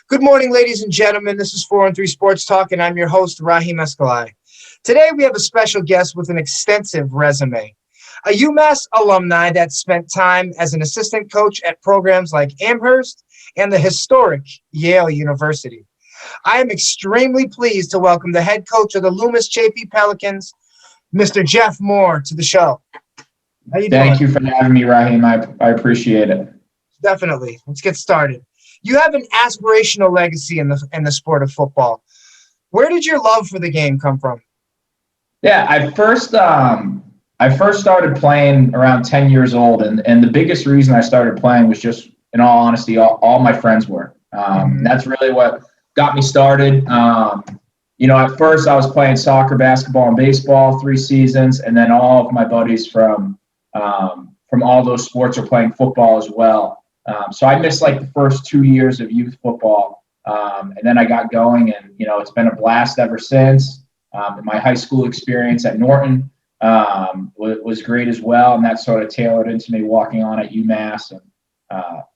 Good morning, ladies and gentlemen. This is 413 Sports Talk, and I'm your host, Rahim Escalay. Today, we have a special guest with an extensive resume. A UMass alumni that spent time as an assistant coach at programs like Amherst and the historic Yale University. I am extremely pleased to welcome the head coach of the Loomis Chaffee Pelicans, Mr. Jeff Moore, to the show. How you doing? Thank you for having me, Rahim. I appreciate it. Definitely. Let's get started. You have an aspirational legacy in the sport of football. Where did your love for the game come from? Yeah, I first started playing around 10 years old, and the biggest reason I started playing was just, in all honesty, all my friends were. That's really what got me started. At first I was playing soccer, basketball, and baseball 3 seasons, and then all of my buddies from all those sports are playing football as well. So I missed like the first 2 years of youth football, and then I got going, and it's been a blast ever since. My high school experience at Norton was great as well, and that sort of tailored into me walking on at UMass. And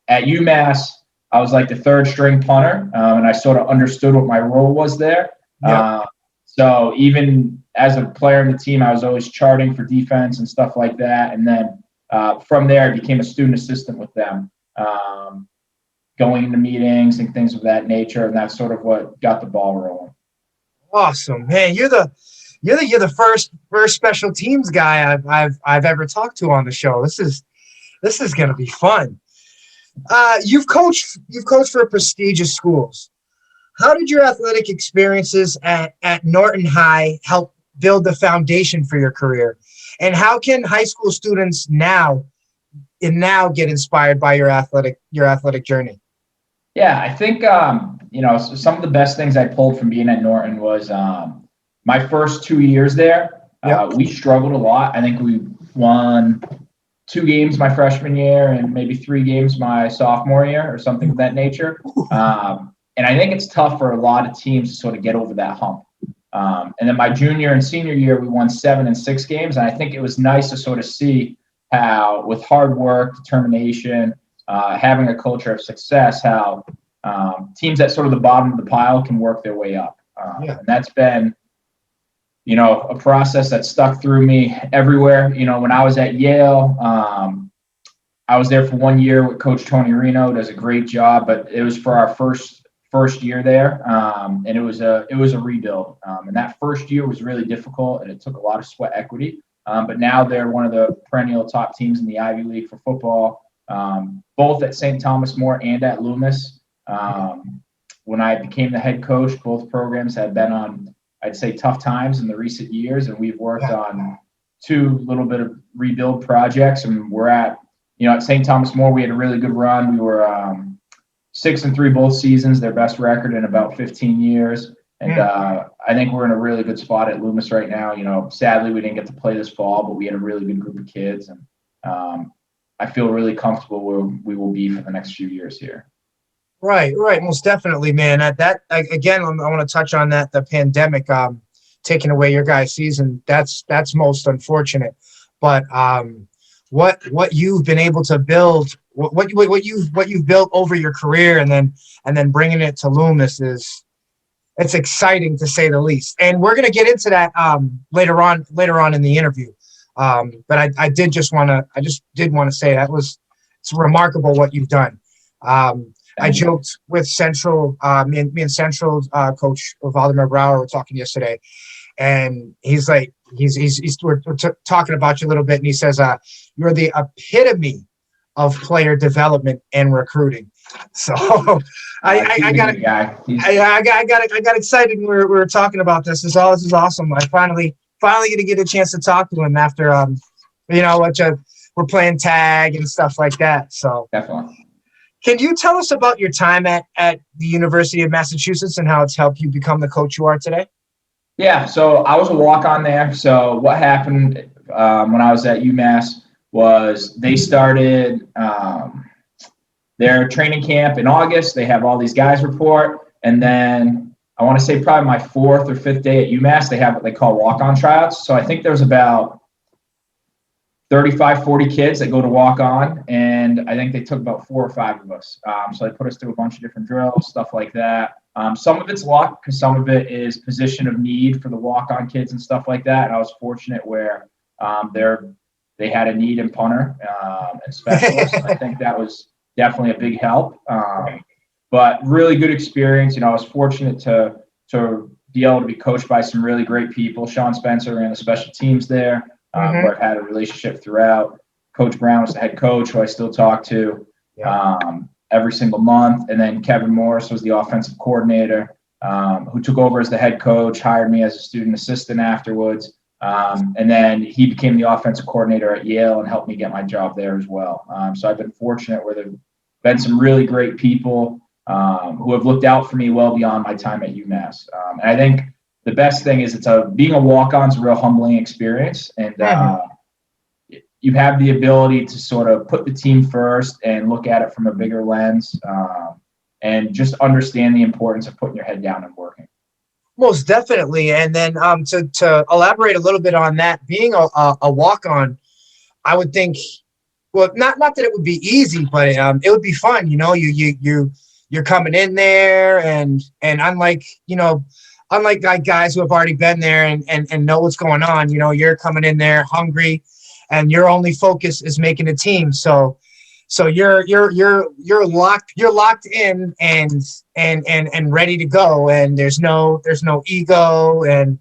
at UMass, I was like the third string punter, and I sort of understood what my role was there. Yep. So even as a player in the team, I was always charting for defense and stuff like that. And then from there, I became a student assistant with them, going into meetings and things of that nature. And that's sort of what got the ball rolling. Awesome, man! You're the first special teams guy I've ever talked to on the show. This is gonna be fun. You've coached for prestigious schools. How did your athletic experiences at Norton High help build the foundation for your career? And how can high school students now get inspired by your athletic journey? Yeah, I think some of the best things I pulled from being at Norton was my first 2 years there. Yep. We struggled a lot. I think we won 2 games my freshman year and maybe 3 games my sophomore year or something of that nature. And I think it's tough for a lot of teams to sort of get over that hump. And then my junior and senior year, we won 7 and 6 games. And I think it was nice to sort of see how, with hard work, determination, having a culture of success, how teams at sort of the bottom of the pile can work their way up. And that's been, a process that stuck through me everywhere. When I was at Yale, I was there for 1 year with Coach Tony Reno. Does a great job, but it was for our first year there, and it was a rebuild. And that first year was really difficult, and it took a lot of sweat equity. But now they're one of the perennial top teams in the Ivy League for football, both at St. Thomas More and at Loomis. When I became the head coach, both programs had been on, I'd say, tough times in the recent years, and we've worked on 2 little bit of rebuild projects. And we're at St. Thomas More, we had a really good run. We were 6-3 both seasons, their best record in about 15 years. And I think we're in a really good spot at Loomis right now. Sadly, we didn't get to play this fall, but we had a really good group of kids. And I feel really comfortable where we will be for the next few years here. Right. Most definitely, man. Again, I want to touch on that, the pandemic taking away your guys' season. That's most unfortunate. But what you've been able to build, what you've built over your career, and then bringing it to Loomis it's exciting to say the least. And we're gonna get into that later on in the interview. But I just want to say it's remarkable what you've done. I joked with Central, me and Central's coach Valdemar Brower were talking yesterday, and he's like, we're talking about you a little bit, and he says, you're the epitome of player development and recruiting. So I got excited when we were talking about this. This is awesome. I finally going to get a chance to talk to him after we're playing tag and stuff like that. So definitely. Can you tell us about your time at the University of Massachusetts and how it's helped you become the coach you are today? Yeah, so I was a walk-on there. So what happened when I was at UMass was they started their training camp in August. They have all these guys report. And then I want to say probably my 4th or 5th day at UMass, they have what they call walk-on tryouts. So I think there's about 35, 40 kids that go to walk on. And I think they took about 4 or 5 of us. So they put us through a bunch of different drills, stuff like that. Some of it's luck because some of it is position of need for the walk on kids and stuff like that. And I was fortunate where they had a need in punter and specialist. I think that was definitely a big help. But really good experience. I was fortunate to be able to be coached by some really great people. Sean Spencer ran the special teams there, where I've had a relationship throughout. Coach Brown was the head coach, who I still talk to every single month. And then Kevin Morris was the offensive coordinator, who took over as the head coach, hired me as a student assistant afterwards. And then he became the offensive coordinator at Yale and helped me get my job there as well. So I've been fortunate where there have been some really great people who have looked out for me well beyond my time at UMass. And I think the best thing is being a walk-on is a real humbling experience. And you have the ability to sort of put the team first and look at it from a bigger lens and just understand the importance of putting your head down and working. Most definitely. And then to elaborate a little bit on that, being a walk-on, I would think, well, not that it would be easy, but it would be fun. You're coming in there and unlike guys who have already been there and know what's going on, you're coming in there hungry and your only focus is making a team. So you're locked in and ready to go. And there's no ego. And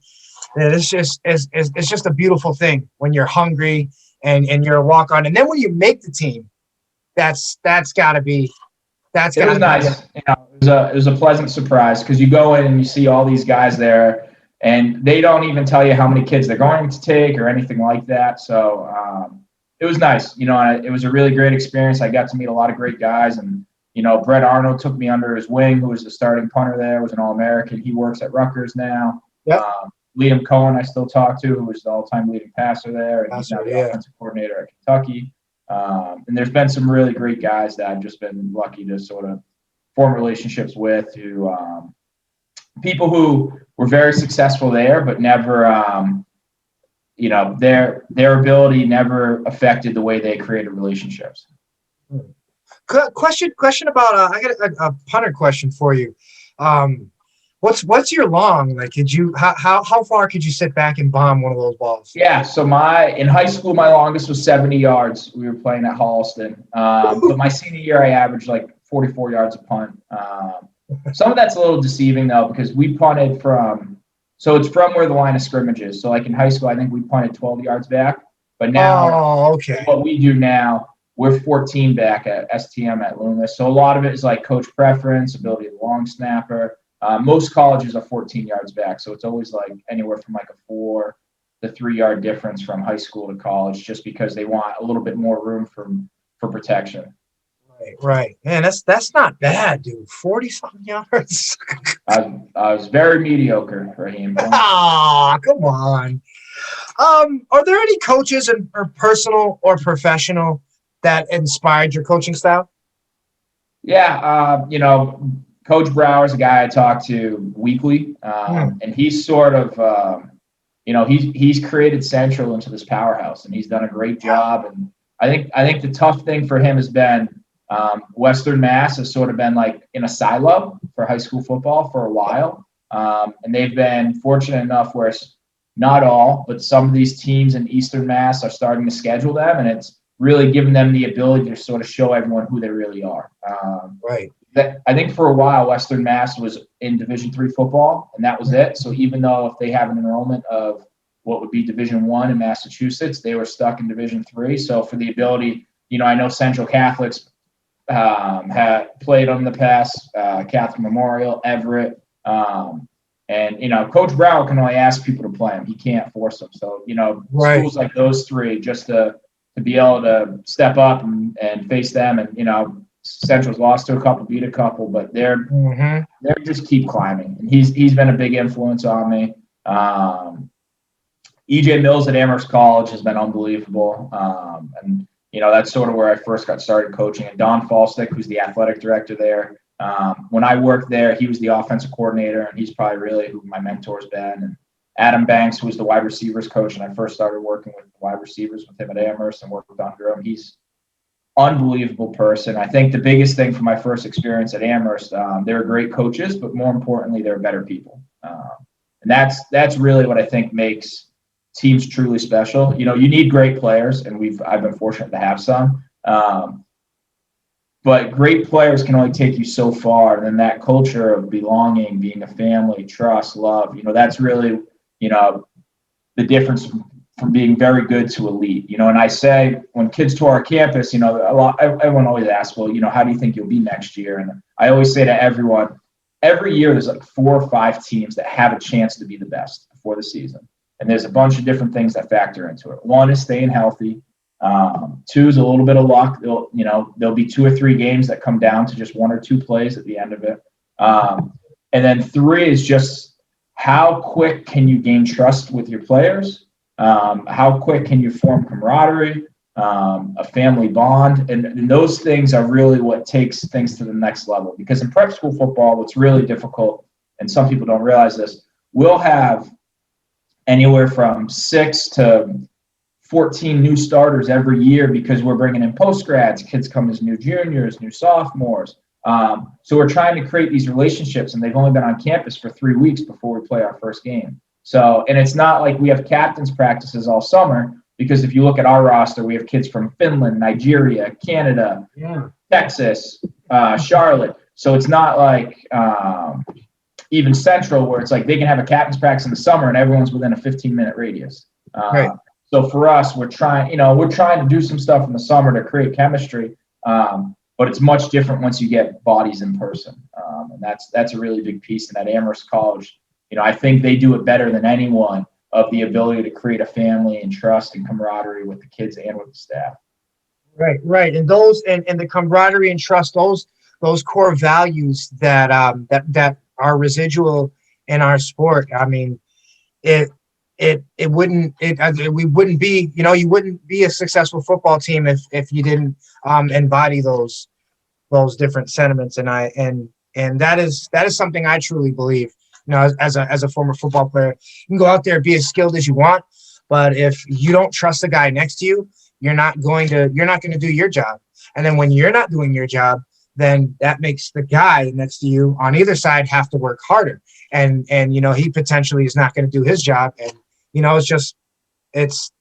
it's just a beautiful thing when you're hungry and you're a walk on. And then when you make the team, that's gotta be. It was nice. It was a pleasant surprise because you go in and you see all these guys there, and they don't even tell you how many kids they're going to take or anything like that. So it was nice. It was a really great experience. I got to meet a lot of great guys, and Brett Arnold took me under his wing, who was the starting punter there, was an All-American. He works at Rutgers now. Yep. Liam Cohen I still talk to, who was the all-time leading passer there, and he's now the offensive coordinator at Kentucky. And there's been some really great guys that I've just been lucky to sort of form relationships with, who people who were very successful there, but never, their ability never affected the way they created relationships. Question about I got a punter question for you. What's your long? Like, how far could you sit back and bomb one of those balls? Yeah, so in high school, my longest was 70 yards. We were playing at Holliston. But my senior year, I averaged like 44 yards a punt. Some of that's a little deceiving though, because we punted so it's from where the line of scrimmage is. So like in high school, I think we punted 12 yards back. But now, what we do now, we're 14 back at STM at Loomis. So a lot of it is like coach preference, ability of the long snapper. Most colleges are 14 yards back, so it's always like anywhere from like a 4 to 3 yard difference from high school to college, just because they want a little bit more room for protection. Right. Man, that's not bad, dude. 40-something yards. I was very mediocre, Raheem. Oh, come on. Are there any coaches or personal or professional that inspired your coaching style? Yeah, Coach Brower is a guy I talk to weekly, and he's sort of, he's created Central into this powerhouse, and he's done a great job. And I think the tough thing for him has been Western Mass has sort of been like in a silo for high school football for a while, and they've been fortunate enough where not all, but some of these teams in Eastern Mass are starting to schedule them, and it's really given them the ability to sort of show everyone who they really are. Right. I think for a while, Western Mass was in Division III football, and that was it. So even though if they have an enrollment of what would be Division I in Massachusetts, they were stuck in Division III. So for the ability, I know Central Catholics had played on the past, Catholic Memorial, Everett, and Coach Brower can only ask people to play him. He can't force them. So schools like those three, just to be able to step up and face them, and Central's lost to a couple, beat a couple, but they're just keep climbing. And he's been a big influence on me. EJ Mills at Amherst College has been unbelievable. And that's sort of where I first got started coaching. And Don Falstick, who's the athletic director there, when I worked there, he was the offensive coordinator, and he's probably really who my mentor's been. Adam Banks, who was the wide receivers coach, and I first started working with the wide receivers with him at Amherst and worked under him. He's unbelievable person. I think the biggest thing from my first experience at Amherst, they were great coaches, but more importantly, they're better people. And that's really what I think makes teams truly special. You know, you need great players, and I've been fortunate to have some. But great players can only take you so far. And then that culture of belonging, being a family, trust, love, you know, that's really, you know, the difference from being very good to elite. You know, and I say when kids tour our campus, you know, everyone always asks, well, you know, how do you think you'll be next year? And I always say to everyone, every year there's like 4 or 5 teams that have a chance to be the best before the season. And there's a bunch of different things that factor into it. 1 is staying healthy. 2 is a little bit of luck. There'll be 2 or 3 games that come down to just 1 or 2 plays at the end of it. And then 3 is just how quick can you gain trust with your players? How quick can you form camaraderie, a family bond? And those things are really what takes things to the next level. Because in prep school football, what's really difficult, and some people don't realize this, we'll have anywhere from 6 to 14 new starters every year because we're bringing in post-grads. Kids come as new juniors, new sophomores. So we're trying to create these relationships, and they've only been on campus for 3 weeks before we play our first game. So, and it's not like we have captains practices all summer, because if you look at our roster, we have kids from Finland, Nigeria, Canada, Texas, Charlotte. So it's not like even Central, where it's like they can have a captain's practice in the summer and everyone's within a 15-minute radius. Right. So for us, we're trying to do some stuff in the summer to create chemistry, but it's much different once you get bodies in person, and that's a really big piece. And at Amherst College, you know, I think they do it better than anyone, of the ability to create a family and trust and camaraderie with the kids and with the staff. Right, and those and the camaraderie and trust, those core values that are residual in our sport. I mean, we wouldn't be, you know, you wouldn't be a successful football team if you didn't embody those different sentiments. And that is something I truly believe. You know, as a former football player, you can go out there and be as skilled as you want, but if you don't trust the guy next to you, you're not going to do your job. And then when you're not doing your job, then that makes the guy next to you on either side have to work harder. And you know, he potentially is not going to do his job. And you know, it's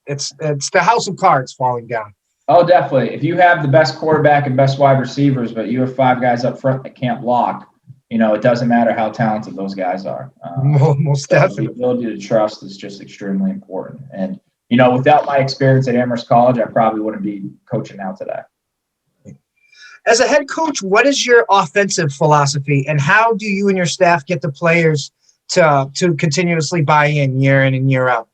the house of cards falling down. Oh, definitely. If you have the best quarterback and best wide receivers, but you have 5 guys up front that can't block, you know, it doesn't matter how talented those guys are. Most definitely. The ability to trust is just extremely important. And, you know, without my experience at Amherst College, I probably wouldn't be coaching now today. As a head coach, what is your offensive philosophy, and how do you and your staff get the players to continuously buy in and year out?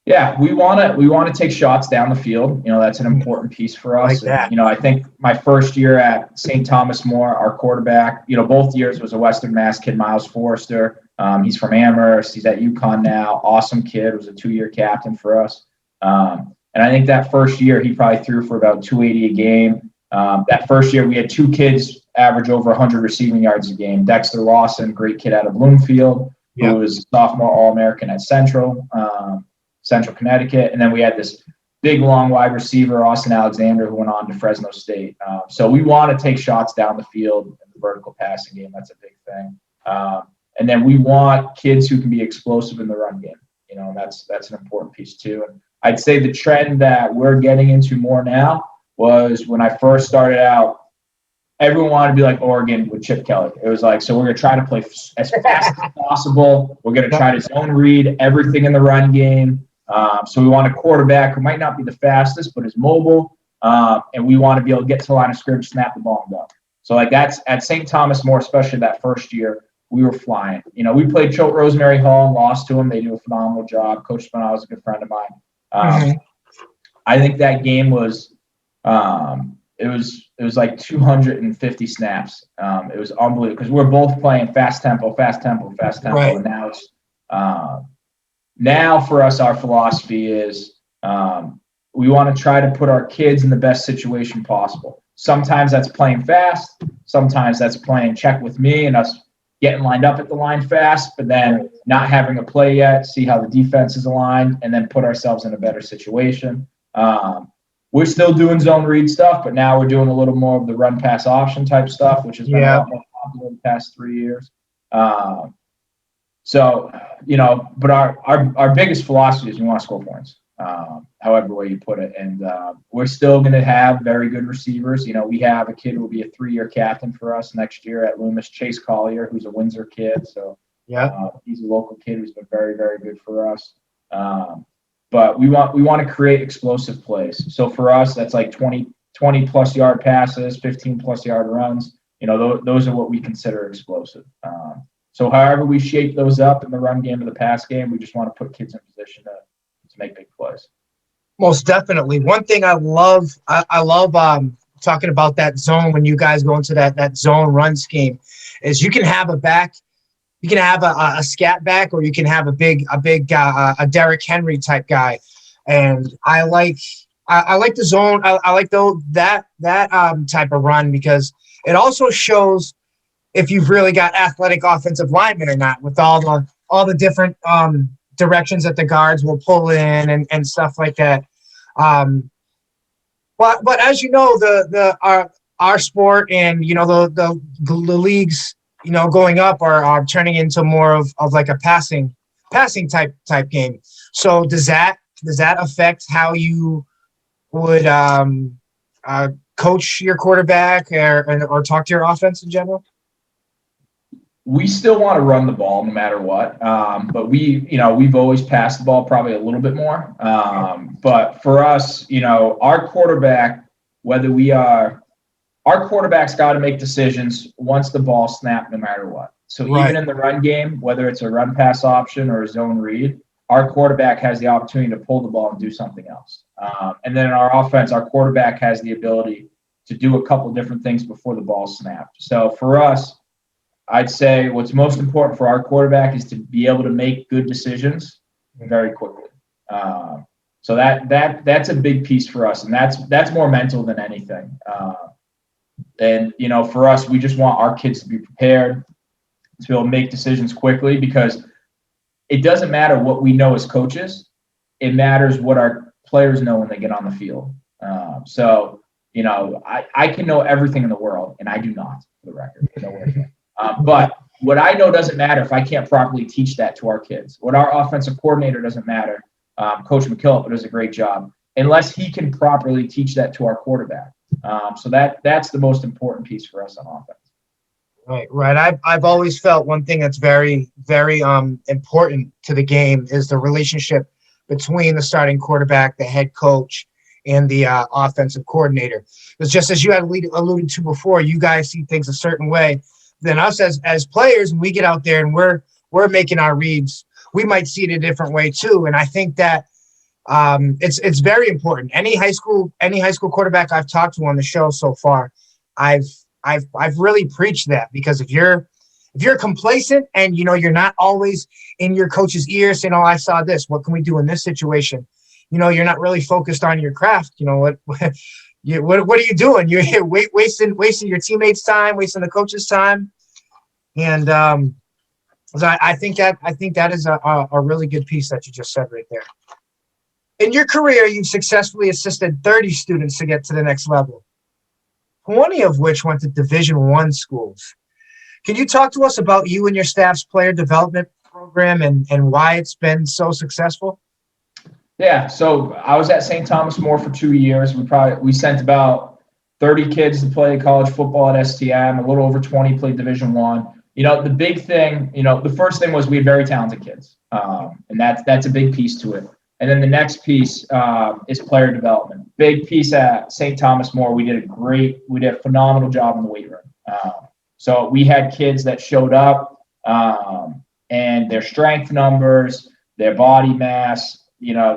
Yeah, we want to take shots down the field. You know, that's an important piece for us. Like that. And, you know, I think my first year at St. Thomas More, our quarterback, you know, both years was a Western Mass kid, Miles Forrester. He's from Amherst. He's at UConn now. Awesome kid. Was a 2-year captain for us. And I think that first year he probably threw for about 280 a game. That first year we had 2 kids average over 100 receiving yards a game. Dexter Lawson, great kid out of Bloomfield, who was sophomore All-American at Central Connecticut. And then we had this big, long wide receiver, Austin Alexander, who went on to Fresno State. So we want to take shots down the field in the vertical passing game. That's a big thing. And then we want kids who can be explosive in the run game. You know, that's an important piece too. And I'd say the trend that we're getting into more now was when I first started out, everyone wanted to be like Oregon with Chip Kelly. It was like, so we're going to try to play as fast as possible. We're going to try to zone read everything in the run game. So we want a quarterback who might not be the fastest, but is mobile. And we want to be able to get to the line of scrimmage, snap the ball, and go. So like that's at St. Thomas More, especially that first year, we were flying. You know, we played Choate Rosemary Hall and lost to them. They do a phenomenal job. Coach Spinall was a good friend of mine. I think that game was it was like 250 snaps. It was unbelievable because we're both playing fast tempo. Right. And now it's now for us, our philosophy is we want to try to put our kids in the best situation possible. Sometimes that's playing fast. Sometimes that's playing check with me and us getting lined up at the line fast, but then not having a play yet, see how the defense is aligned, and then put ourselves in a better situation. We're still doing zone read stuff, but now we're doing a little more of the run pass option type stuff, which has been a lot more popular the past 3 years. So, but our biggest philosophy is we want to score points, however way you put it. And we're still going to have very good receivers. We have a kid who will be a 3-year captain for us next year at Loomis, Chase Collier, who's a Windsor kid. So he's a local kid who's been very, very good for us. But we want to create explosive plays. So for us, that's like 20 plus yard passes, 15 plus yard runs. Those are what we consider explosive. So however we shape those up in the run game or the pass game, we just want to put kids in position to make big plays. Most definitely. One thing I love talking about that zone when you guys go into that zone run scheme is you can have a back, you can have a scat back, or you can have a big Derrick Henry type guy. And I like the zone. I like that type of run because it also shows if you've really got athletic offensive linemen or not, with all the different directions that the guards will pull in and stuff like that. But as you know, our sport and the leagues going up are turning into more of like a passing type game. So does that affect how you would coach your quarterback or talk to your offense in general? We still want to run the ball no matter what. But we've always passed the ball probably a little bit more. But for us, our quarterback, our quarterback's got to make decisions once the ball snapped no matter what. So even in the run game, whether it's a run pass option or a zone read, our quarterback has the opportunity to pull the ball and do something else. And then in our offense, our quarterback has the ability to do a couple different things before the ball snapped. So for us, I'd say what's most important for our quarterback is to be able to make good decisions very quickly. So that's a big piece for us, and that's more mental than anything. And for us, we just want our kids to be prepared to be able to make decisions quickly, because it doesn't matter what we know as coaches; it matters what our players know when they get on the field. I can know everything in the world, and I do not, for the record. But what I know doesn't matter if I can't properly teach that to our kids. What our offensive coordinator doesn't matter. Coach McKillop does a great job unless he can properly teach that to our quarterback. So that's the most important piece for us on offense. Right. I've always felt one thing that's very, very important to the game is the relationship between the starting quarterback, the head coach, and the offensive coordinator. Because just as you had alluded to before, you guys see things a certain way. Then us as players, when we get out there and we're making our reads, we might see it a different way too. And I think that it's very important. Any high school quarterback I've talked to on the show so far, I've really preached that, because if you're complacent and you're not always in your coach's ear saying, "Oh, I saw this. What can we do in this situation?" You're not really focused on your craft. What are you doing? You're here wasting your teammates' time, wasting the coach's time, and so I think that is a really good piece that you just said right there. In your career, you've successfully assisted 30 students to get to the next level, 20 of which went to Division I schools. Can you talk to us about you and your staff's player development program and why it's been so successful? Yeah, so I was at St. Thomas More for 2 years. We sent about 30 kids to play college football at STM. A little over 20 played Division I. The big thing, the first thing was we had very talented kids, and that's a big piece to it. And then the next piece is player development. Big piece at St. Thomas More. We did a phenomenal job in the weight room. So we had kids that showed up, and their strength numbers, their body mass,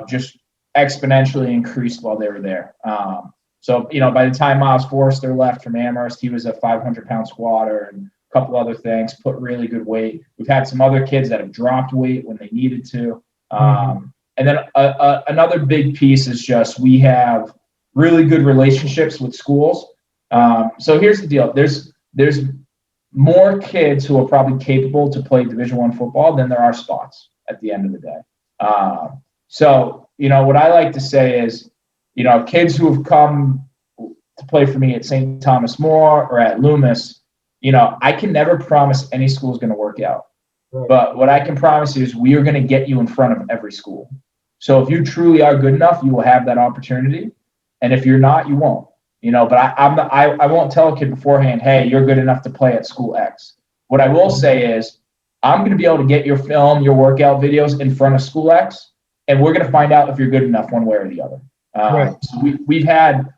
just exponentially increased while they were there. So by the time Miles Forrester left from Amherst, he was a 500-pound squatter and a couple other things, put really good weight. We've had some other kids that have dropped weight when they needed to. And then another big piece is just we have really good relationships with schools. So here's the deal. There's more kids who are probably capable to play Division I football than there are spots at the end of the day. So, what I like to say is, kids who have come to play for me at St. Thomas More or at Loomis, I can never promise any school is going to work out. Right. But what I can promise you is we are going to get you in front of every school. So if you truly are good enough, you will have that opportunity. And if you're not, you won't. But I won't tell a kid beforehand, hey, you're good enough to play at school X. What I will say is I'm going to be able to get your film, your workout videos in front of school X, and we're going to find out if you're good enough one way or the other. Right. So we've had,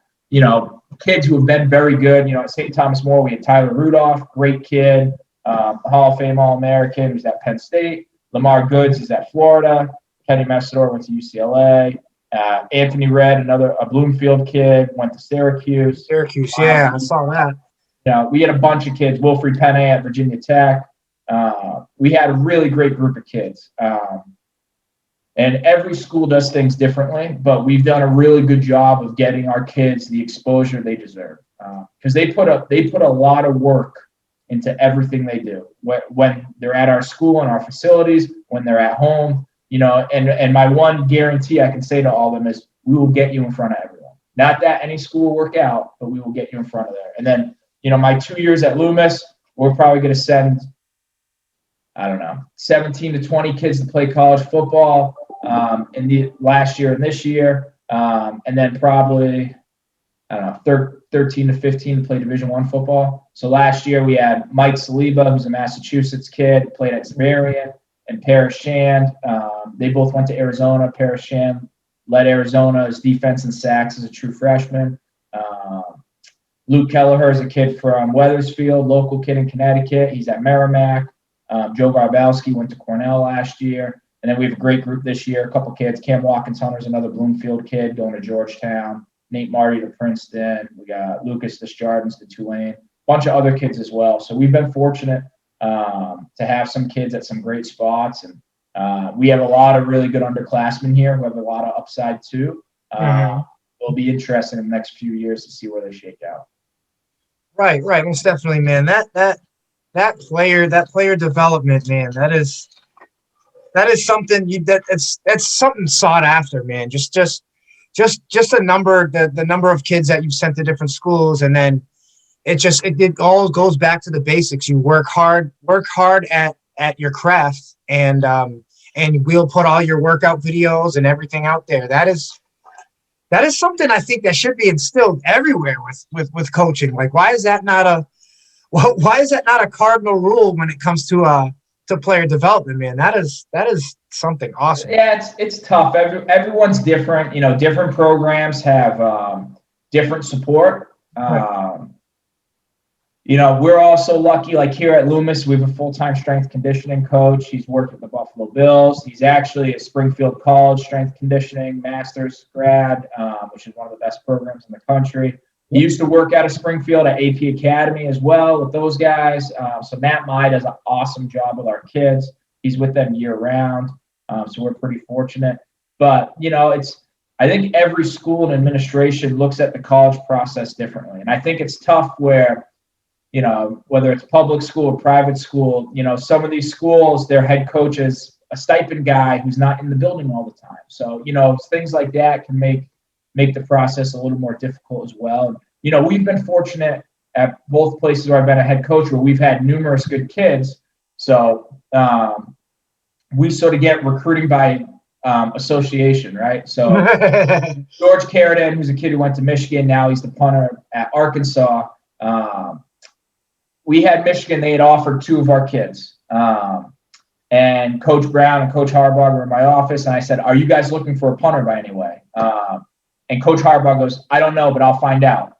kids who have been very good. At St. Thomas More, we had Tyler Rudolph, great kid, Hall of Fame All-American, who's at Penn State. Lamar Goods is at Florida. Kenny Messidor went to UCLA. Anthony Red, a Bloomfield kid, went to Syracuse. Yeah, I saw that. We had a bunch of kids. Wilfred Penne at Virginia Tech. We had a really great group of kids. And every school does things differently, but we've done a really good job of getting our kids the exposure they deserve. Because they put a lot of work into everything they do. When they're at our school and our facilities, when they're at home, and my one guarantee I can say to all of them is we will get you in front of everyone. Not that any school will work out, but we will get you in front of there. And then, my 2 years at Loomis, we're probably going to send, 17 to 20 kids to play college football in the last year and this year. And then probably, 13 to 15 to play Division I football. So last year we had Mike Saliba, who's a Massachusetts kid, played at Xaverian, and Paris Shand. They both went to Arizona. Paris Shand led Arizona's defense and sacks as a true freshman. Luke Kelleher is a kid from Weathersfield, local kid in Connecticut. He's at Merrimack. Joe Garbowski went to Cornell last year. And then we have a great group this year, a couple kids. Cam Watkins Hunter's another Bloomfield kid going to Georgetown. Nate Marty to Princeton. We got Lucas Desjardins to Tulane. A bunch of other kids as well. So we've been fortunate to have some kids at some great spots. And we have a lot of really good underclassmen here who have a lot of upside too. It'll be interesting in the next few years to see where they shake out. Right. Most definitely, man. That player development, man, that is something that's something sought after, man. Just the number of kids that you've sent to different schools, and then it all goes back to the basics. You work hard at your craft, and we'll put all your workout videos and everything out there. That is something I think that should be instilled everywhere with coaching. Like, why is that not a cardinal rule when it comes to player development, man? That is something awesome. Yeah, it's tough. Everyone's different. Different programs have different support. We're also lucky, like here at Loomis, we have a full-time strength conditioning coach. He's worked with the Buffalo Bills. He's actually a Springfield College strength conditioning master's grad, which is one of the best programs in the country. He used to work out of Springfield at AP Academy as well with those guys. So Matt Mai does an awesome job with our kids. He's with them year-round, so we're pretty fortunate. But, I think every school and administration looks at the college process differently. And I think it's tough where, whether it's public school or private school, some of these schools, their head coach is a stipend guy who's not in the building all the time. So, things like that can make the process a little more difficult as well. And, we've been fortunate at both places where I've been a head coach where we've had numerous good kids. So we sort of get recruiting by association, right? So George Carradine, who's a kid who went to Michigan, now he's the punter at Arkansas. We had Michigan, they had offered two of our kids. And Coach Brown and Coach Harbaugh were in my office, and I said, "Are you guys looking for a punter by any way?" And Coach Harbaugh goes, "I don't know, but I'll find out."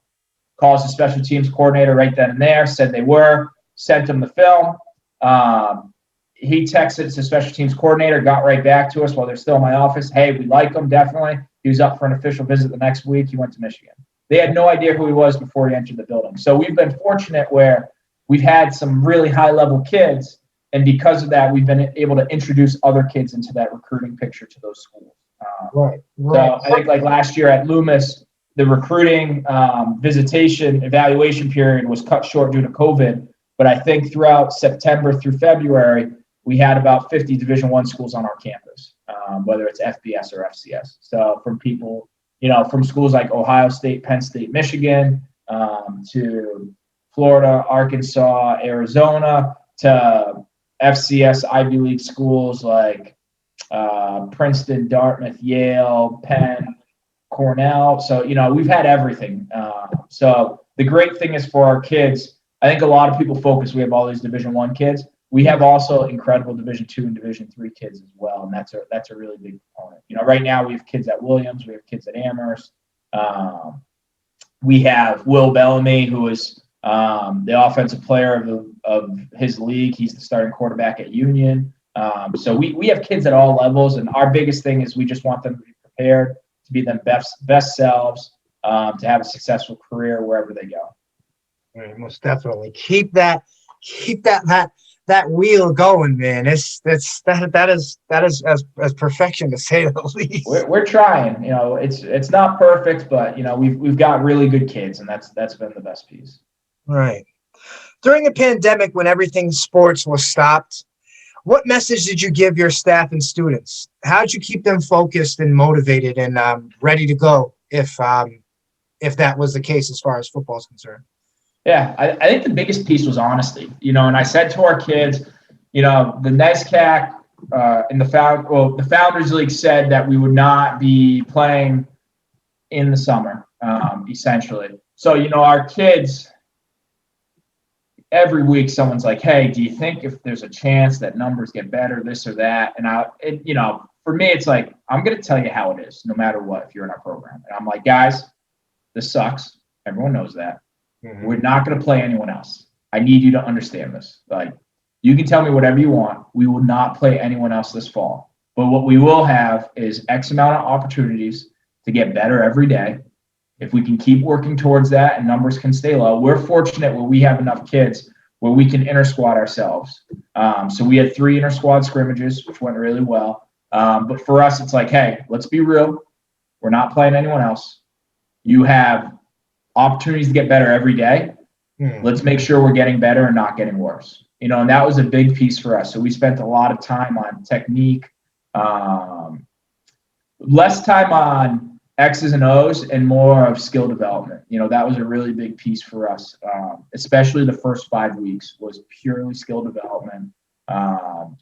Calls the special teams coordinator right then and there, said they were, sent him the film. He texted the special teams coordinator, got right back to us while they're still in my office. "Hey, we like him, definitely." He was up for an official visit the next week. He went to Michigan. They had no idea who he was before he entered the building. So we've been fortunate where we've had some really high-level kids, and because of that, we've been able to introduce other kids into that recruiting picture to those schools. Right. So I think like last year at Loomis, the recruiting visitation evaluation period was cut short due to COVID. But I think throughout September through February, we had about 50 Division I schools on our campus, whether it's FBS or FCS. So from people, from schools like Ohio State, Penn State, Michigan, to Florida, Arkansas, Arizona, to FCS Ivy League schools like Princeton, Dartmouth, Yale, Penn, Cornell. So, we've had everything. So the great thing is for our kids, I think a lot of people focus, we have all these Division I kids. We have also incredible Division II and Division III kids as well, and that's a really big component. Right now we have kids at Williams, we have kids at Amherst. We have Will Bellamy, who is the offensive player of his league. He's the starting quarterback at Union. So we have kids at all levels, and our biggest thing is we just want them to be prepared, to be their best selves, to have a successful career wherever they go. Right, most definitely keep that wheel going, man. That is as perfection, to say the least. We're trying. It's not perfect, but we've got really good kids, and that's been the best piece. Right. During the pandemic, when everything sports was stopped, what message did you give your staff and students? How did you keep them focused and motivated and ready to go if that was the case as far as football is concerned? Yeah, I think the biggest piece was honesty. And I said to our kids, the NESCAC and the Founders League said that we would not be playing in the summer, essentially. So, our kids, every week someone's like, hey, do you think if there's a chance that numbers get better, this or that? And for me, it's like, I'm going to tell you how it is, no matter what, if you're in our program. And I'm like, guys, this sucks. Everyone knows that. Mm-hmm. We're not going to play anyone else. I need you to understand this. Like, you can tell me whatever you want. We will not play anyone else this fall. But what we will have is X amount of opportunities to get better every day. If we can keep working towards that and numbers can stay low, we're fortunate where we have enough kids where we can inter-squad ourselves. So we had 3 inter-squad scrimmages, which went really well. But for us, it's like, hey, let's be real. We're not playing anyone else. You have opportunities to get better every day. Let's make sure we're getting better and not getting worse. And that was a big piece for us. So we spent a lot of time on technique, less time on X's and O's and more of skill development. That was a really big piece for us, especially the first 5 weeks was purely skill development,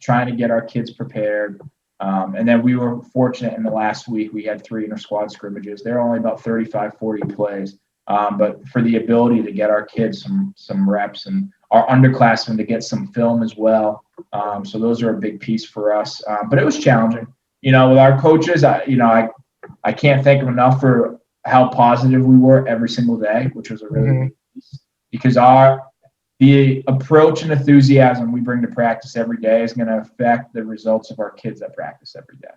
trying to get our kids prepared. And then we were fortunate in the last week, we had 3 inter-squad scrimmages. They're only about 35, 40 plays. But for the ability to get our kids some reps and our underclassmen to get some film as well. So those are a big piece for us. But it was challenging. With our coaches, I can't thank them enough for how positive we were every single day, which was a really big piece. Because the approach and enthusiasm we bring to practice every day is going to affect the results of our kids that practice every day.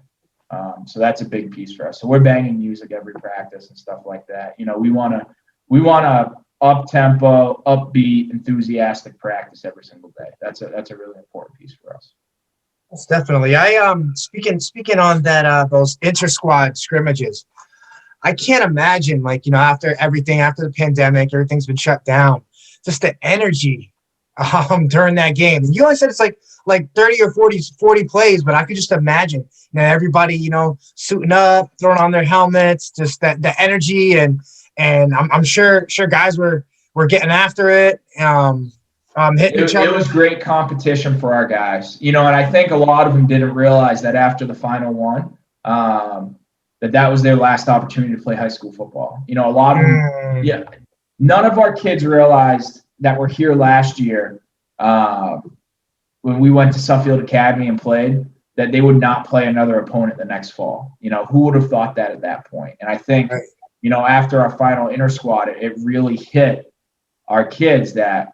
So that's a big piece for us. So we're banging music every practice and stuff like that. We want to up-tempo, upbeat, enthusiastic practice every single day. That's a really important piece for us. That's definitely. Speaking on that, those inter-squad scrimmages, I can't imagine, after the pandemic, everything's been shut down, just the energy during that game. You only said it's like 30 or 40 plays, but I could just imagine, everybody, suiting up, throwing on their helmets, just the energy, and I'm sure guys were getting after it, hitting each other. It was great competition for our guys, and I think a lot of them didn't realize that after the final one, that was their last opportunity to play high school football. A lot of them, none of our kids realized that were here last year when we went to Suffield Academy and played, that they would not play another opponent the next fall. Who would have thought that at that point? And I think, after our final inter-squad, it really hit our kids that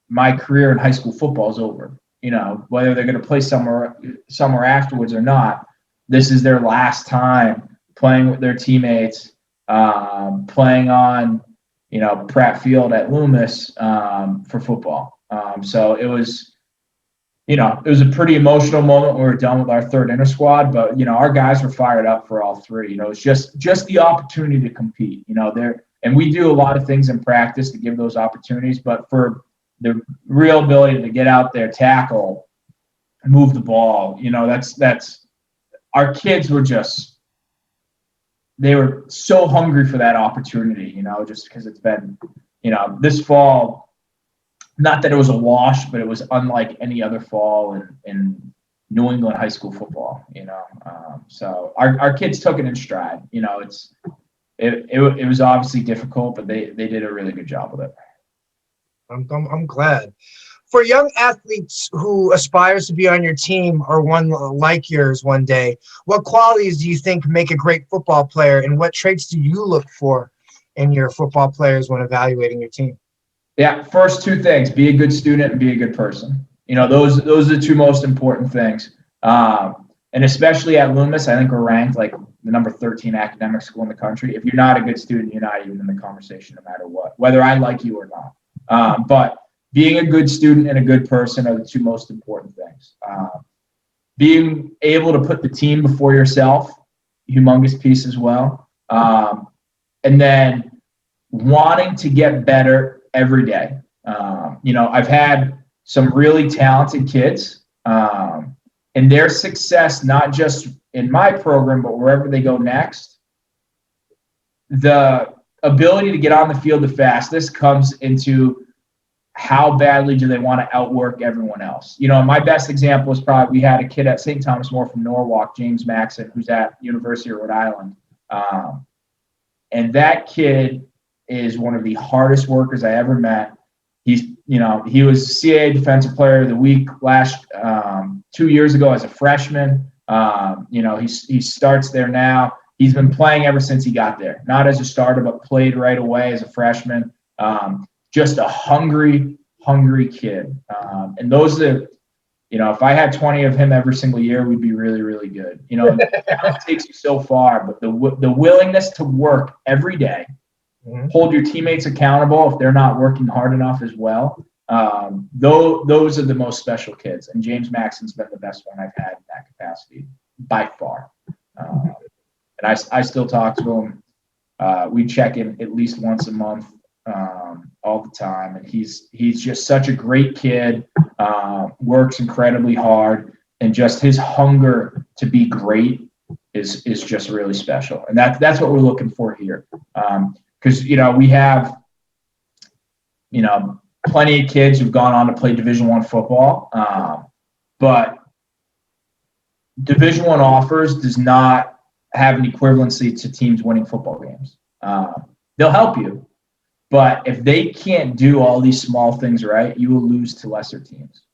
my career in high school football is over. Whether they're going to play somewhere afterwards or not, this is their last time playing with their teammates, playing on, Pratt Field at Loomis for football. So it was a pretty emotional moment when we were done with our third inter-squad, but, our guys were fired up for all 3. It's just the opportunity to compete, and we do a lot of things in practice to give those opportunities, but for the real ability to get out there, tackle, move the ball. That's our kids were just, they were so hungry for that opportunity, just because it's been, this fall, not that it was a wash, but it was unlike any other fall in New England high school football, so our kids took it in stride. It was obviously difficult, but they did a really good job with it. I'm glad. For young athletes who aspires to be on your team or one like yours one day, what qualities do you think make a great football player, and what traits do you look for in your football players when evaluating your team? Yeah, first two things: be a good student and be a good person. Those are the two most important things. And especially at Loomis, I think we're ranked like the number 13 academic school in the country. If you're not a good student, you're not even in the conversation, no matter what, whether I like you or not. But being a good student and a good person are the two most important things. Being able to put the team before yourself, humongous piece as well. And then wanting to get better every day. I've had some really talented kids, and their success, not just in my program, but wherever they go next, the ability to get on the field the fastest comes into how badly do they want to outwork everyone else. My best example is probably, we had a kid at St. Thomas More from Norwalk, James Maxon, who's at University of Rhode Island. And that kid is one of the hardest workers I ever met. He was CAA Defensive Player of the Week last 2 years ago as a freshman. He starts there now. He's been playing ever since he got there, not as a starter, but played right away as a freshman. Just a hungry kid. And those are, if I had 20 of him every single year, we'd be really, really good. It takes you so far, but the willingness to work every day, hold your teammates accountable if they're not working hard enough as well. Those are the most special kids. And James Maxon's been the best one I've had in that capacity by far. And I still talk to him. We check in at least once a month, all the time. And he's just such a great kid, works incredibly hard, and just his hunger to be great is just really special. And that's what we're looking for here. Because, we have, plenty of kids who've gone on to play Division I football. But Division I offers does not have an equivalency to teams winning football games. They'll help you, but if they can't do all these small things right, you will lose to lesser teams.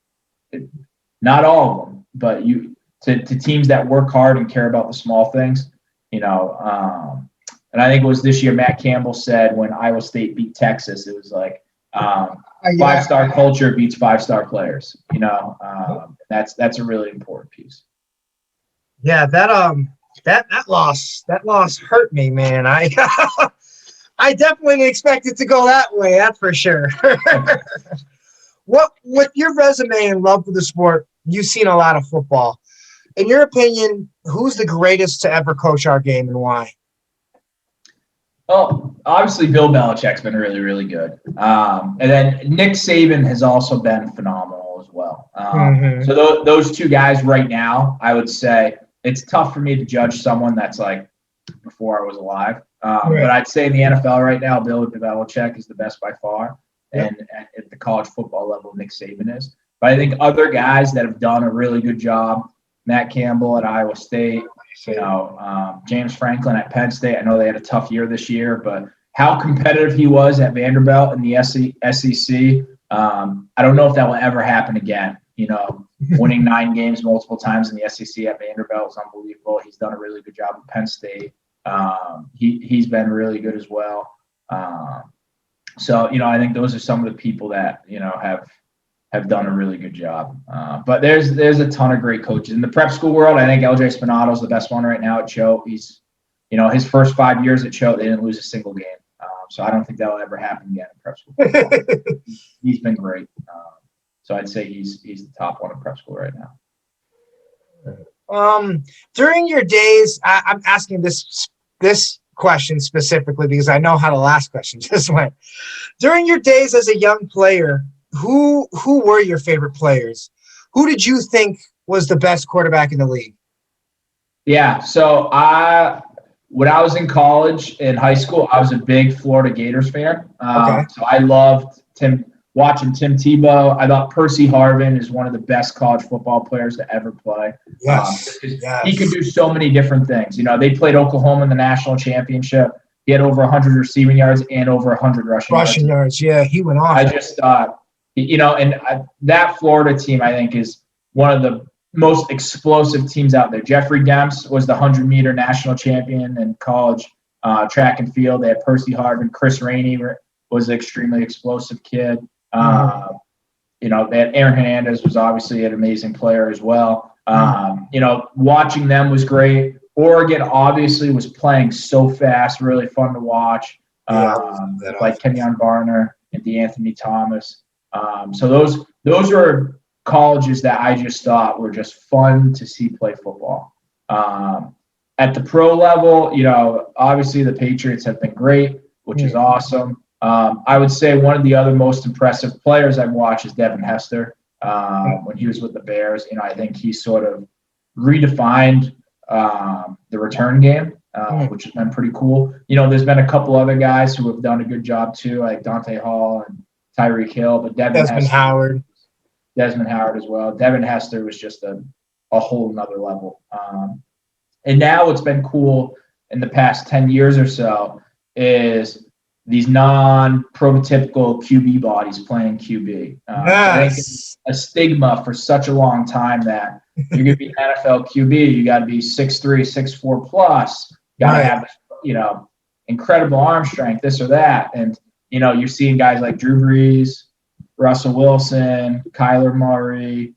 Not all of them, but to teams that work hard and care about the small things, and I think it was this year Matt Campbell said when Iowa State beat Texas, it was like five-star culture beats five-star players. That's a really important piece. Yeah, that loss hurt me, man. I definitely didn't expect it to go that way. That's for sure. With your resume and love for the sport, you've seen a lot of football. In your opinion, who's the greatest to ever coach our game and why? Well, obviously Bill Belichick's been really, really good. And then Nick Saban has also been phenomenal as well. So those two guys right now, I would say it's tough for me to judge someone that's like before I was alive. But I'd say in the NFL right now, Bill Belichick is the best by far. Yep. And at the college football level, Nick Saban is. But I think other guys that have done a really good job, Matt Campbell at Iowa State, James Franklin at Penn State. I know they had a tough year this year, but how competitive he was at Vanderbilt in the SEC, I don't know if that will ever happen again. Winning 9 games multiple times in the SEC at Vanderbilt is unbelievable. He's done a really good job at Penn State. He's been really good as well. So I think those are some of the people that have done a really good job. But there's a ton of great coaches in the prep school world. I think LJ Spinato is the best one right now at Choate. He's his first 5 years at Choate, they didn't lose a single game. So I don't think that will ever happen again in prep school. He's been great. So I'd say he's the top one in prep school right now. During your days, I'm asking this question specifically because I know how the last question just went. During your days as a young player, who were your favorite players? Who did you think was the best quarterback in the league? Yeah. So when I was in college and high school, I was a big Florida Gators fan. Okay. So I loved watching Tim Tebow. I thought Percy Harvin is one of the best college football players to ever play. Yes. He could do so many different things. They played Oklahoma in the national championship. He had over 100 receiving yards and over 100 rushing yards. Yeah, he went off. I just thought, that Florida team, I think, is one of the most explosive teams out there. Jeffrey Demps was the 100-meter national champion in college track and field. They had Percy Harvin. Chris Rainey was an extremely explosive kid. They had Aaron Hernandez was obviously an amazing player as well. Watching them was great. Oregon obviously was playing so fast, really fun to watch. Like Kenyon Barner and DeAnthony Thomas. So those are colleges that I just thought were just fun to see play football. At the pro level, obviously the Patriots have been great, which is awesome. I would say one of the other most impressive players I've watched is Devin Hester. When he was with the Bears, I think he sort of redefined the return game, which has been pretty cool. There's been a couple other guys who have done a good job too, like Dante Hall and Tyreek Hill, but Desmond Howard as well. Devin Hester was just a whole nother level. And now what's been cool in the past 10 years or so is these non-prototypical QB bodies playing QB. I think it's a stigma for such a long time that you're going to be NFL QB, you got to be 6'3", 6'4 plus. You got to have, incredible arm strength, this or that. And, you're seeing guys like Drew Brees, Russell Wilson, Kyler Murray,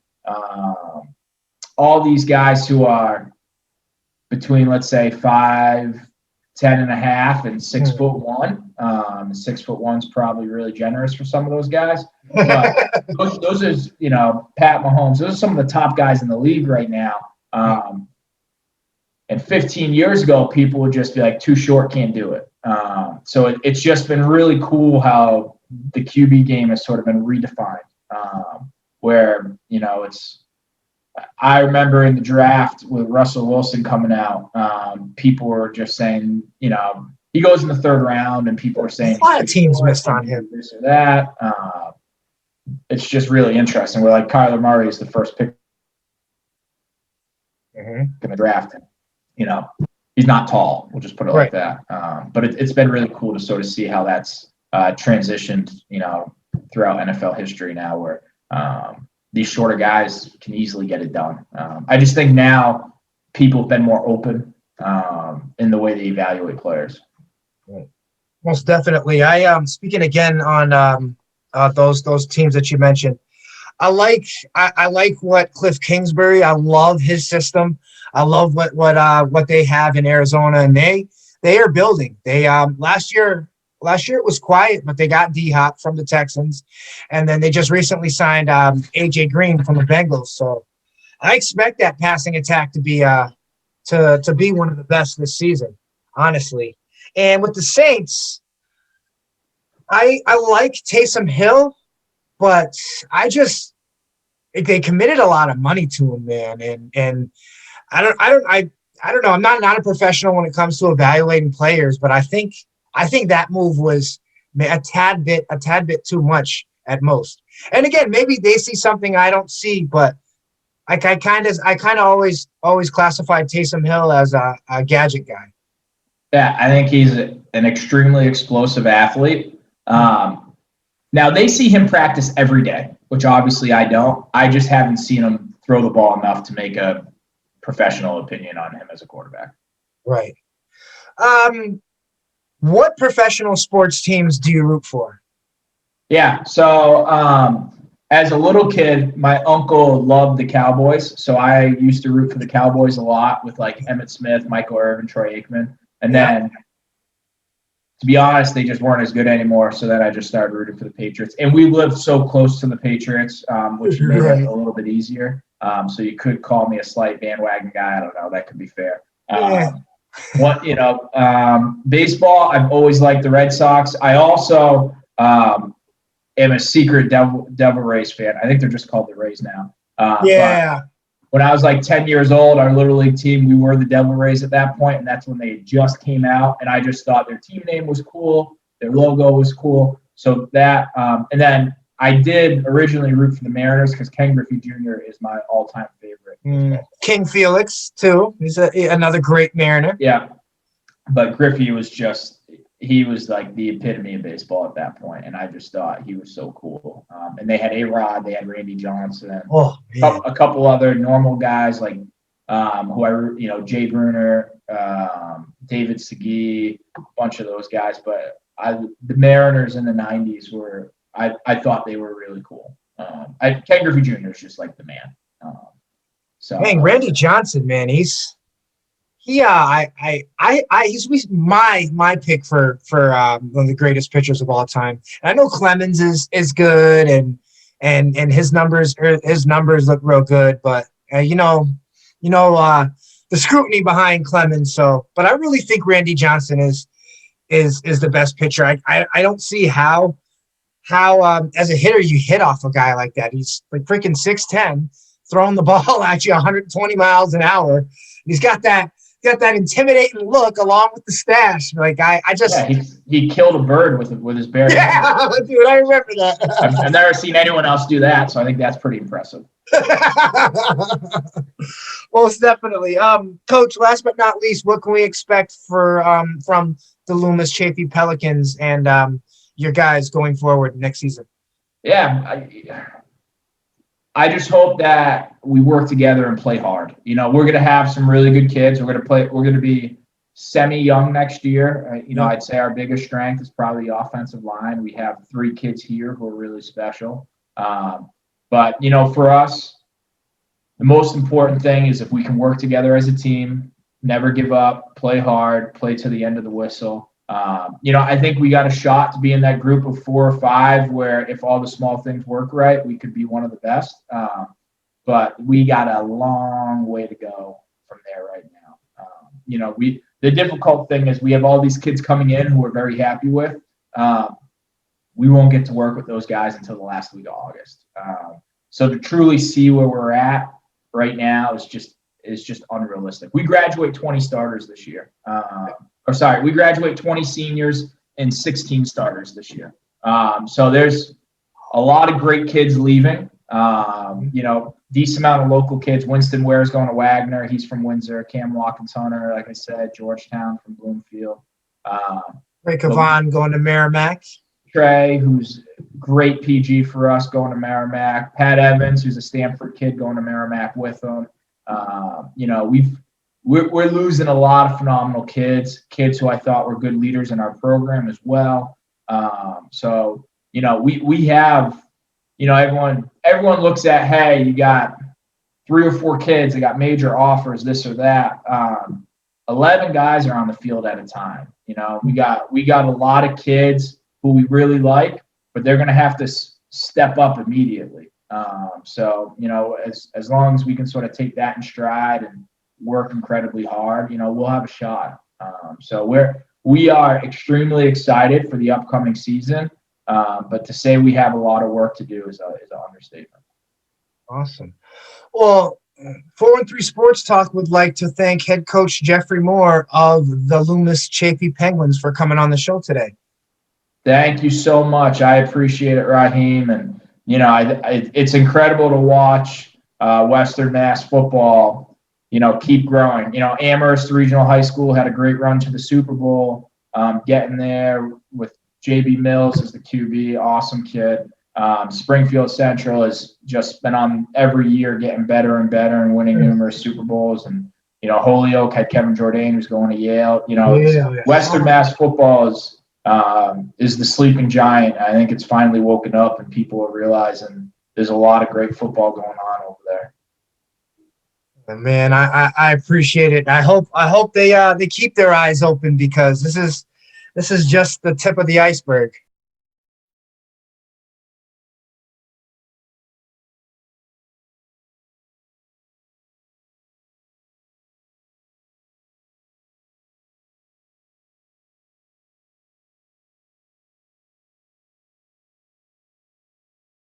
all these guys who are between, let's say, 5'10" and a half and 6'1". 6'1's probably really generous for some of those guys. But those are, Pat Mahomes, those are some of the top guys in the league right now. And 15 years ago, people would just be like, too short, can't do it. So it's just been really cool how the QB game has sort of been redefined, where, I remember in the draft with Russell Wilson coming out, people were just saying, he goes in the third round and people are saying a lot of teams missed on him. This or that. It's just really interesting. We're like, Kyler Murray is the first pick in the draft. He's not tall. We'll just put it like that. But it's been really cool to sort of see how that's transitioned, throughout NFL history now, where these shorter guys can easily get it done. I just think now people have been more open in the way they evaluate players. Most definitely. I speaking again on those teams that you mentioned. I like what Cliff Kingsbury. I love his system. I love what they have in Arizona, and they are building. They last year it was quiet, but they got D-Hop from the Texans, and then they just recently signed AJ Green from the Bengals. So I expect that passing attack to be to be one of the best this season, honestly. And with the Saints, I like Taysom Hill, but they committed a lot of money to him, man. And I don't know. I'm not a professional when it comes to evaluating players, but I think that move was a tad bit too much at most. And again, maybe they see something I don't see, but I kind of always classified Taysom Hill as a gadget guy. Yeah, I think he's an extremely explosive athlete. Now, they see him practice every day, which obviously I don't. I just haven't seen him throw the ball enough to make a professional opinion on him as a quarterback. Right. What professional sports teams do you root for? Yeah, so as a little kid, my uncle loved the Cowboys, so I used to root for the Cowboys a lot with like Emmitt Smith, Michael Irvin, Troy Aikman. And then, to be honest, they just weren't as good anymore, so then I just started rooting for the Patriots. And we lived so close to the Patriots, which made it a little bit easier. So you could call me a slight bandwagon guy. I don't know. That could be fair. Baseball, I've always liked the Red Sox. I also am a secret Devil Rays fan. I think they're just called the Rays now. Yeah. But when I was like 10 years old, our Little League team, we were the Devil Rays at that point, and that's when they just came out. And I just thought their team name was cool. Their logo was cool. So that and then I did originally root for the Mariners because Ken Griffey Jr. is my all-time favorite. King Felix, too. He's another great Mariner. Yeah. But Griffey was he was like the epitome of baseball at that point, and I just thought he was so cool. And they had A-Rod, they had Randy Johnson, a couple other normal guys like Jay Bruner, David Segui, a bunch of those guys. But the Mariners in the 90s I thought they were really cool. Ken Griffey Jr. is just like the man. Randy Johnson, man, he's my pick for one of the greatest pitchers of all time. And I know Clemens is good and his numbers look real good, but the scrutiny behind Clemens. But I really think Randy Johnson is the best pitcher. I don't see how as a hitter you hit off a guy like that. He's like freaking 6'10", throwing the ball at you 120 miles an hour. He's got that intimidating look along with the stash. Like he killed a bird with his bare hands. Yeah, dude, I remember that. I've never seen anyone else do that, so I think that's pretty impressive. Most definitely. Coach, last but not least, what can we expect from the Loomis Chaffee Pelicans and your guys going forward next season? Yeah, I just hope that we work together and play hard. We're going to have some really good kids. We're going to be semi-young next year. I'd say our biggest strength is probably the offensive line. We have 3 kids here who are really special. But for us, the most important thing is if we can work together as a team, never give up, play hard, play to the end of the whistle. I think we got a shot to be in that group of 4 or 5 where if all the small things work right, we could be one of the best. But we got a long way to go from there right now. The difficult thing is we have all these kids coming in who we're very happy with. We won't get to work with those guys until the last week of August. So to truly see where we're at right now is just unrealistic. We graduate 20 starters this year. We graduate 20 seniors and 16 starters this year. So there's a lot of great kids leaving. Decent amount of local kids. Winston Ware's going to Wagner. He's from Windsor. Cam Watkins Hunter, like I said, Georgetown from Bloomfield. Ray Cavan going to Merrimack. Trey, who's great PG for us, going to Merrimack. Pat Evans, who's a Stanford kid, going to Merrimack with him. We're losing a lot of phenomenal kids who I thought were good leaders in our program as well. We have, everyone looks at, hey, you got 3 or 4 kids that got major offers, this or that. 11 guys are on the field at a time. We got a lot of kids who we really like, but they're going to have to step up immediately. As long as we can sort of take that in stride and work incredibly hard, we'll have a shot. We are extremely excited for the upcoming season, but to say we have a lot of work to do is an understatement. Awesome. Well, 413 Sports Talk would like to thank head coach Jeffrey Moore of the Loomis Chaffee Penguins for coming on the show today. Thank you so much. I appreciate it, Raheem. And, it's incredible to watch Western Mass football, keep growing. Amherst Regional High School had a great run to the Super Bowl, getting there with JB Mills as the QB, awesome kid. Springfield Central has just been on every year getting better and better and winning numerous Super Bowls. And, Holyoke had Kevin Jourdain, who's going to Yale. Western Mass football is the sleeping giant. I think it's finally woken up and people are realizing there's a lot of great football going on over there. Man, I appreciate it. I hope they keep their eyes open because this is just the tip of the iceberg.